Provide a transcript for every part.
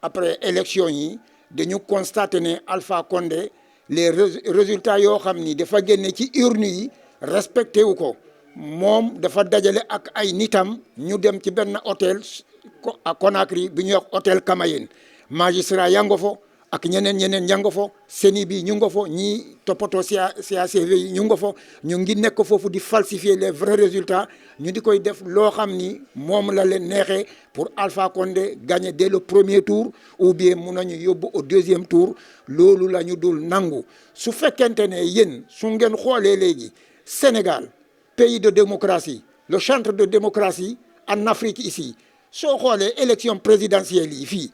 après élection yi dañu constaté ne Alpha Condé les résultats yoo xam ni dafa génne ci urne yi respecté wu ko moom dafa dajale ak ay nitam ñu dem ci benn hôtel à Conakry bi ñuy wax hôtel Kamayeen magistrat yaa nga fo ak ñeneen yaa nga fo seni bi ñu nga fo ñii toppatoo CACV yi ñu nga fo ñu ngi nekk foofu di falsifier les vrais résultats ñu di koy def loo xam ni moom la leen neexee pour Alpha Condé gagner dès le premier tour ou bien mun nañu yóbbu au deuxième tour loolu la ñu dul nangu su fekkente ne yéen su ngeen xoolee léegi Sénégal pays de démocratie le chantre de démocratie en Afrique ici soo xoolee élection présidentielle yi fii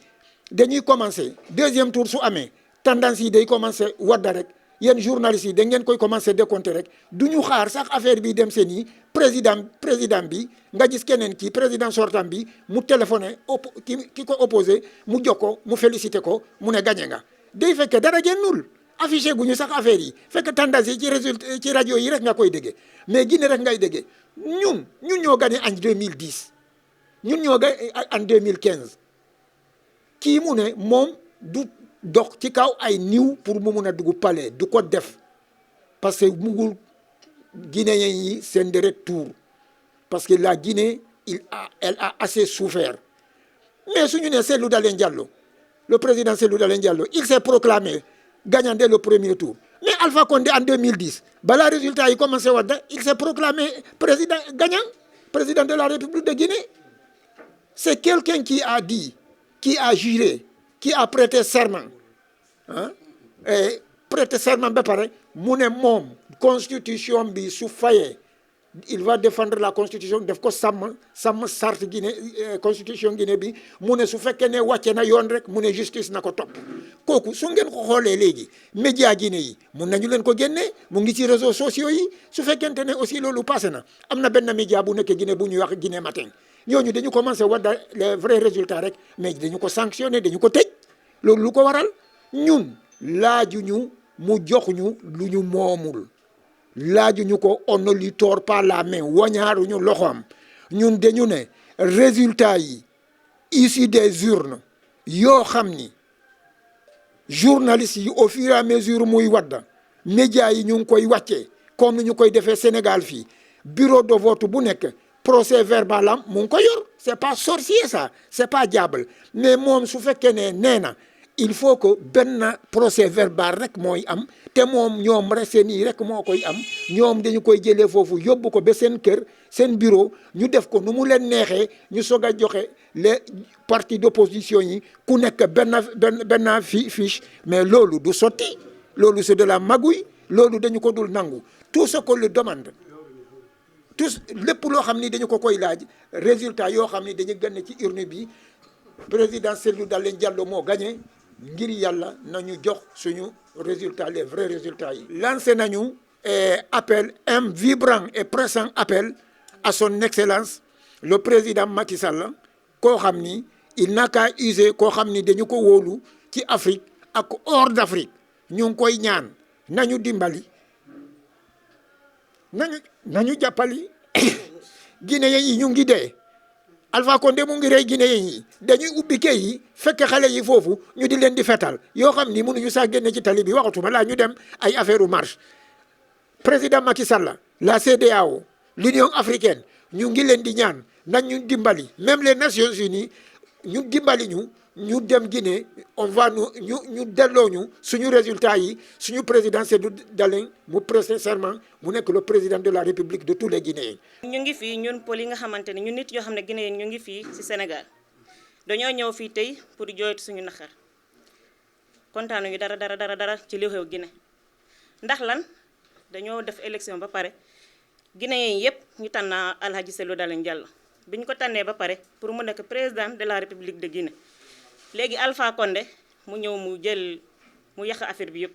dañuy commencé deuxième tour su amee tendance yi day commencé wadda rek yéen journalistes yi da ngeen koy commencé décompter rek du ñu xaar sax affaire bi dem seen yi président bi nga gis keneen kii président sortant bi mu téléphoné ki ko opposé mu jokko mu félicité ko mu ne gagné nga day fekk dara génnul affiché gu ñu sax affaire yi fekk tendance yi ci résultat ci rajo yi rek nga koy déggee mais Guinée rek ngay déggee ñun ñoo gagné en 2010 ñun ñoo gagné en 2015 kii mu ne moom du dox ci kaw ay niw pour mu mun a dugg palais du ko def parce que mugul guinéens yi seen deret tour parce que la Guinée elle a assez souffert mais suñu ne Cellou Dalein Diallo le président Cellou Dalein Diallo il s'est proclamé gagnant dès le premier tour mais Alpha Condé en 2010 balaa résultat yi commencé wadda il s'est proclamé président gagnant président de la République de Guinée c'est quelqu'un qui a dit qui a juré qui a prêté serment et prêté serment ba pare mu ne moom constitution bi su fayee il va défendre la constitution def ko sàmm charte Guinée constitution Guinée bi mu ne su fekkee ne wàcce na yoon rek mu ne justice na ko topp kooku su ngeen ko xoolee léegi média Guinée yi mun nañu leen ko génnee mu ngi ci réseaux sociaux yi su fekkente ne aussi loolu passé na am na benn média bu nekk Guinée bu ñuy wax Guinée Matin ñooñu dañu commencé wadda les vrais résultats rek mais dañu ko sanctionné dañu ko tëj loolu lu ko waral ñun laajuñu mu jox ñu lu ñu moomul laajuñu ko on ne lui tord pas la main wañaaruñu loxoom ñun dañu ne résultats yi issus des urnes yoo xam ni journalistes yi au fur et à mesure muy wadda médias yi ñu ngi koy wàccee comme ni ñu koy defee Sénégal fii bureau de vote bu nekk procès verbal am mu ngi ko yor c'est pas sorcier ça c'est pas diable mais moom su fekkee ne nee na il faut que benn procès verbal rek mooy am te moom ñoom rek seen yi rek moo koy am ñoom dañu koy jëlee foofu yóbbu ko ba seen kër seen bureau ñu def ko nu mu leen neexee ñu soog a joxe les partis d'opposition yi ku nekk benn fiche mais loolu du sotti loolu c'est de la magouille loolu dañu ko dul nangu tout ce qu'on le demande tous lépp loo xam ni dañu ko koy laaj résultat yoo xam ni dañu gën ci urne bi président Cellou Dalein Diallo moo gagné ngir yàlla nañu jox suñu résultat les vrais résultats yi. lancé nañu appel un vibrant et pressant appel à son excellence le président Macky Sall koo xam ni il n'a qu'à user koo xam ni dañu ko wóolu ci Afrique ak hors d'Afrique ñu ngi koy ñaan nañu dimbali. nañu jàppali Guinéens yi ñu ngi dee Alpha Condé mu ngi rey Guinéens yi dañuy ubbi kay yi fekk xale yi foofu ñu di leen di fetal yoo xam ni mënuñu sax génne ci tali bi waxatuma laa ñu dem ay affaire u marche président Macky Sall la CEDEAO l'Union africaine ñu ngi leen di ñaan nañ ñu dimbali même les Nations Unies ñu dimbali ñu dem Guinée on va ñu delloo ñu suñu résultat yi suñu président Cellou Dalein mu prêter serment mu nekk le président de la République de tous les Guinéens. ñu ngi fii ñun pol yi nga xamante ne ñun nit yoo xam ne Guinéen ñu ngi fii ci Sénégal dañoo ñëw fii tey pour jooytu suñu naqar kontaanuñu dara ci li xew Guinée ndax lan dañoo def élection ba pare Guinéen yépp ñu tànn Alhaji Cellou Dalein Diallo bi ñu ko tànnee ba pare pour mu nekk président de la République de Guinée. léegi Alpha Condé mu ñëw mu yàq affaire bi yëpp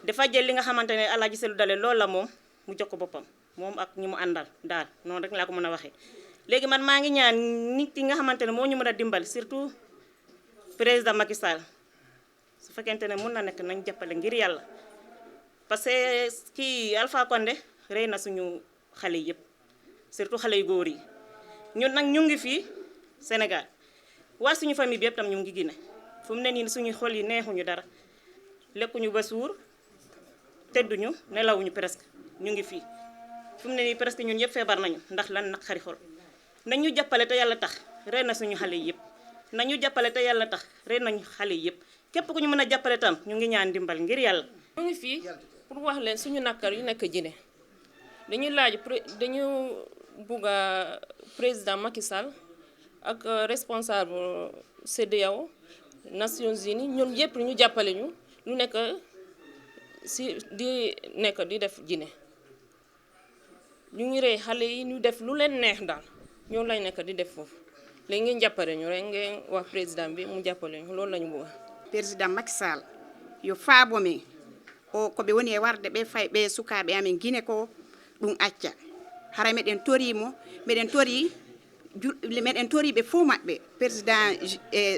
dafa jël li nga xamante ne Alhaji Cellou Dalein loolu la moom mu jox ko boppam moom ak ñi mu àndal daal noonu rek laa ko mën a waxee. léegi man maa ngi ñaan nit yi nga xamante ne moo ñu mën a dimbali surtout président Macky Sall su fekkente ne mun na nekk nañ jàppale ngir yàlla parce que kii Alpha Condé rey na suñu xale yëpp surtout xale yu góor yi ñun nag ñu ngi fii Sénégal. waa suñu famille bi yëpp tam ñu ngi Guinée fu mu ne nii suñu xol yi neexuñu dara lekkuñu ba suur tedduñu nelawuñu presque ñu ngi fii fu mu ne nii presque ñun yëpp feebar nañu ndax lan naqari xol nañu jàppale te yàlla tax rey na suñu xale yi yëpp nañu jàppale te yàlla tax rey nañu xale yi yëpp képp ku ñu mën a jàppale tam ñu ngi ñaan dimbal ngir yàlla. ñu ngi fii pour wax leen suñu nakar yu nekk Guinée dañuy laaj dañu bugg a président Macky Sall ak responsable CEDEAO Nations Unies ñoom yëpp ñu jàppale ñu lu nekk di def Guinée ñu ngi rey xale yi ñu def lu leen neex daal ñoom lañ nekk di def foofu léegi ngeen jàppale ñu rek ngeen wax président bi mu jàppale ñu loolu lañu bëgg. président Macky Sall yo faabo men o ko ɓe woni e warde ɓe fay ɓe sukaɓe amen Guinée ko ɗum acca hara meɗen torimo meɗen tori ɓe fof maɓɓe président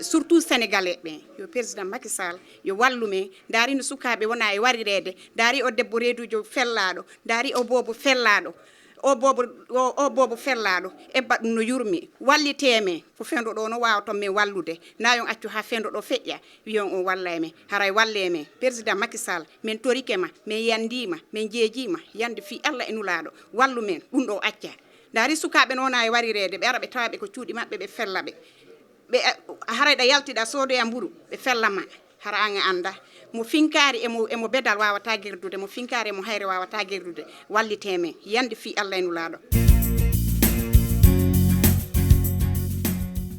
surtout sénégalais ɓen yo président Macky Sall yo wallu men daari no sukaɓe wona e warirede daari o debbo reedujo fellaɗo daari o bobo fellaɗo o bobo fellaɗo ebba ɗum no yurmi wallite men ko fendo ɗo no wawa ton min wallude nayon accu ha fendo ɗo feƴƴa wiyon on walla men haray walle men président Macky Sall min torike ma min yandima min jeejima yande fi Allah e nulaɗo wallu men ɗum ɗo acca daari sukaɓe nona e warirede ɓe ara ɓe tawaɓe ko cuuɗi maɓɓe ɓe fellaɓe ɓe haray ɗa yaltiɗa sodoya mburu ɓe fellama hara an anda mo finkari emo bedal wawata gerdude mo finkari emo hayre wawata gerdude wallite men yande fi Allah e nulaɗo